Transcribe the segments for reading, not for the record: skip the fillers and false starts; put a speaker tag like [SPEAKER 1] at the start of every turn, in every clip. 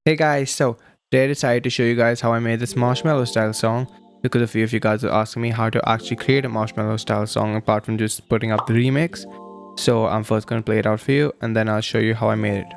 [SPEAKER 1] Hey guys, so today I decided to show you guys how I made this marshmallow style song because a few of you guys are asking me how to actually create a marshmallow style song apart from just putting up the remix. So I'm first going to play it out for you and then I'll show you how I made it.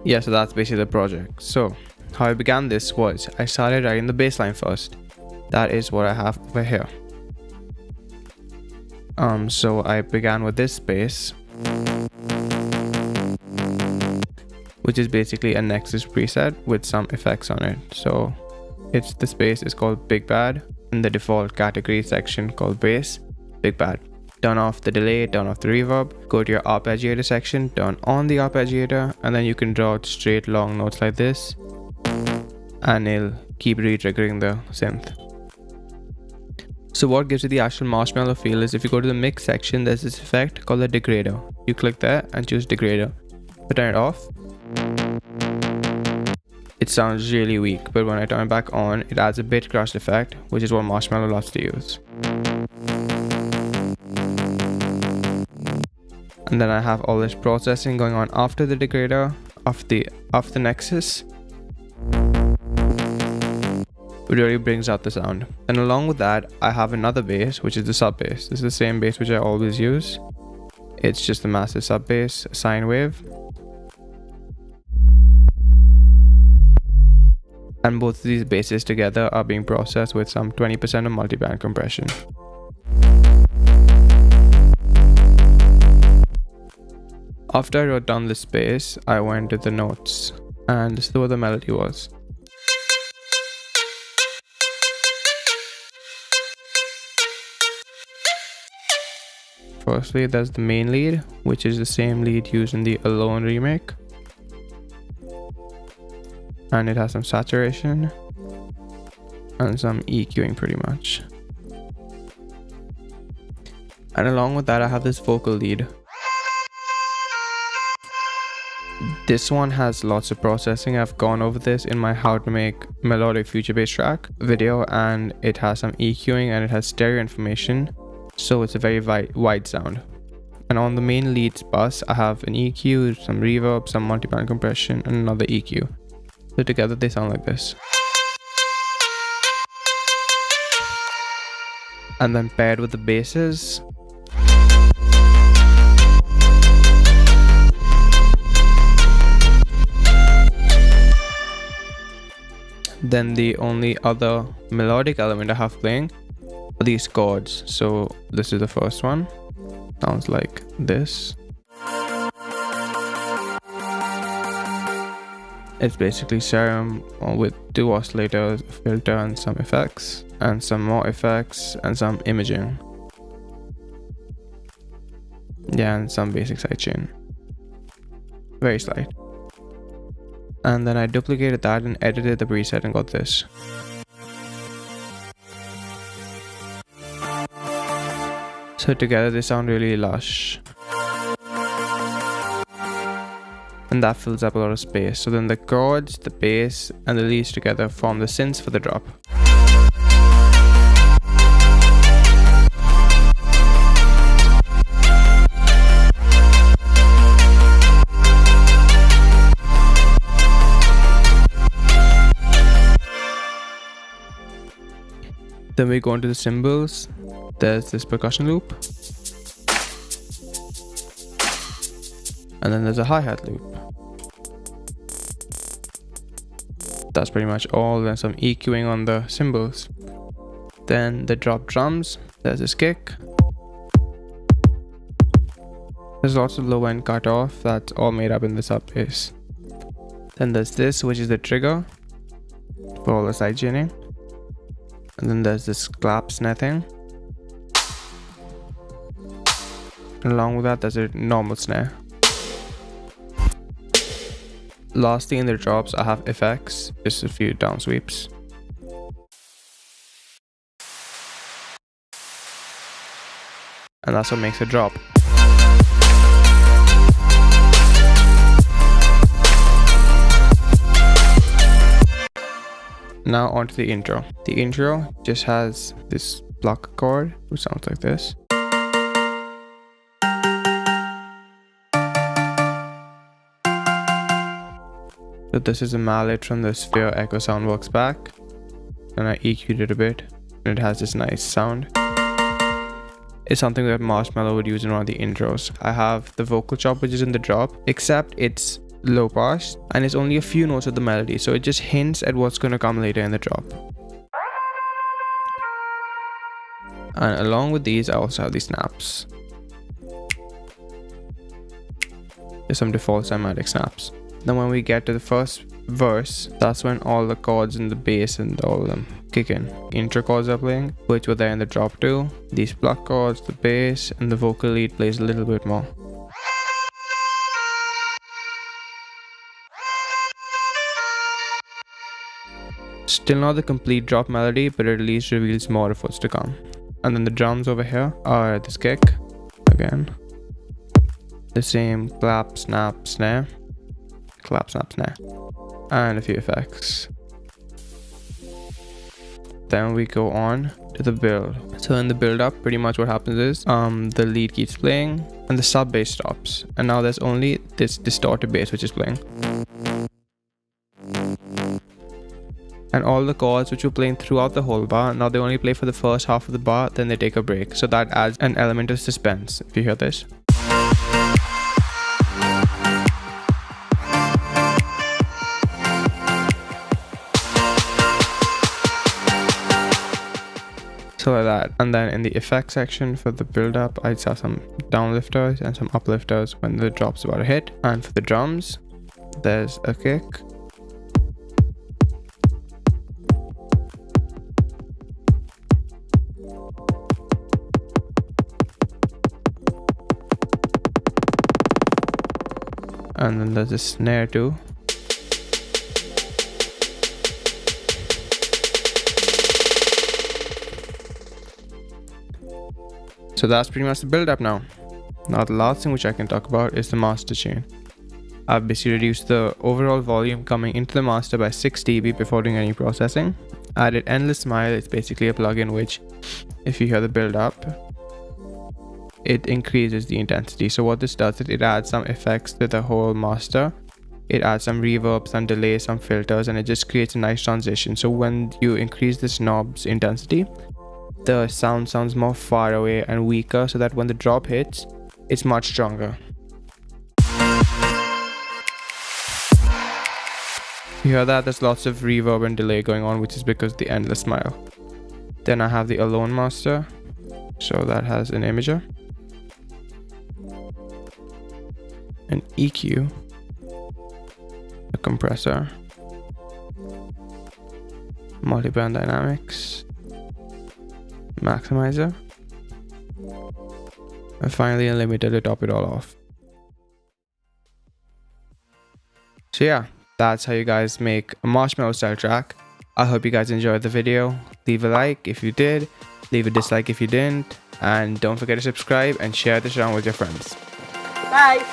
[SPEAKER 1] Yeah, so that's basically the project. So how I began this was I started writing the bass line first. That is what I have over here. So I began with this bass, which is basically a Nexus preset with some effects on it. So the bass is called Big Bad in the default category section called bass, Big Bad. Turn off the delay, turn off the reverb, go to your arpeggiator section, turn on the arpeggiator, and then you can draw out straight long notes like this, and it'll keep re-triggering the synth. So what gives you the actual marshmallow feel is if you go to the mix section, there's this effect called the degrader. You click there and choose degrader. But turn it off, it sounds really weak, but when I turn it back on, it adds a bit crushed effect, which is what Marshmello loves to use. And then I have all this processing going on after the degrader, after the Nexus. It really brings out the sound. And along with that, I have another bass, which is the sub bass. This is the same bass which I always use. It's just a massive sub bass, sine wave. And both of these basses together are being processed with some 20% of multiband compression. After I wrote down this bass, I went to the notes, and this is what the melody was. Firstly, there's the main lead, which is the same lead used in the Alone remake. And it has some saturation and some EQing pretty much. And along with that, I have this vocal lead. This one has lots of processing. I've gone over this in my how to make melodic future bass track video, and it has some EQing and it has stereo information, so it's a very wide sound. And on the main leads bus, I have an EQ, some reverb, some multiband compression, and another EQ. So together they sound like this. And then paired with the basses, then the only other melodic element I have playing are these chords. So this is the first one, sounds like this. It's basically serum with 2 oscillators, a filter, and some effects, and some more effects, and some imaging. Yeah, and some basic sidechain. Very slight. And then I duplicated that and edited the preset and got this. So together they sound really lush. And that fills up a lot of space. So then the chords, the bass, and the leads together form the synths for the drop. Then we go into the cymbals. There's this percussion loop. And then there's a hi-hat loop. That's pretty much all. Then some EQing on the cymbals. Then the drop drums. There's this kick. There's lots of low end cut off. That's all made up in the sub bass. Then there's this, which is the trigger for all the side tuning. And then there's this clap snare thing. And along with that, there's a normal snare. Lastly, in the drops, I have effects, just a few down sweeps. And that's what makes a drop. Now onto the intro. The intro just has this block chord, which sounds like this. So this is a mallet from the Sphere Echo Soundworks pack, and I EQ'd it a bit, and it has this nice sound. It's something that MARSHMELLO would use in one of the intros. I have the vocal chop, which is in the drop, except it's low pass and it's only a few notes of the melody, so it just hints at what's going to come later in the drop. And along with these, I also have these snaps. There's some default cymatic snaps. Then when we get to the first verse, that's when all the chords in the bass and all of them kick in. Intro chords are playing, which were there in the drop too. These block chords, the bass, and the vocal lead plays a little bit more. Still not the complete drop melody, but it at least reveals more of what's to come. And then the drums over here are this kick, again. The same clap, snap, snare. Clap, snap, snare. And a few effects. Then we go on to the build. So in the build up, pretty much what happens is the lead keeps playing and the sub bass stops. And now there's only this distorted bass which is playing. And all the chords which were playing throughout the whole bar, now they only play for the first half of the bar, then they take a break. So that adds an element of suspense, if you hear this. So like that. And then in the effects section for the build up, I just have some downlifters and some uplifters when the drop's about to hit. And for the drums, there's a kick. And then there's a snare too. So that's pretty much the build up now. Now the last thing which I can talk about is the master chain. I've basically reduced the overall volume coming into the master by 6 dB before doing any processing. I added Endless Smile. It's basically a plugin which, if you hear the build up, it increases the intensity. So what this does is it adds some effects to the whole master. It adds some reverb, some delay, some filters, and it just creates a nice transition. So when you increase this knob's intensity, the sound sounds more far away and weaker, so that when the drop hits, it's much stronger. You hear that? There's lots of reverb and delay going on, which is because of the Endless Smile. Then I have the Alone master, so that has an imager, an EQ, a compressor, multiband dynamics, maximizer, and finally a limiter to top it all off. So yeah, that's how you guys make a MARSHMELLO style track. I hope you guys enjoyed the video. Leave a like if you did, leave a dislike if you didn't, And don't forget to subscribe and share this around with your friends.
[SPEAKER 2] Bye.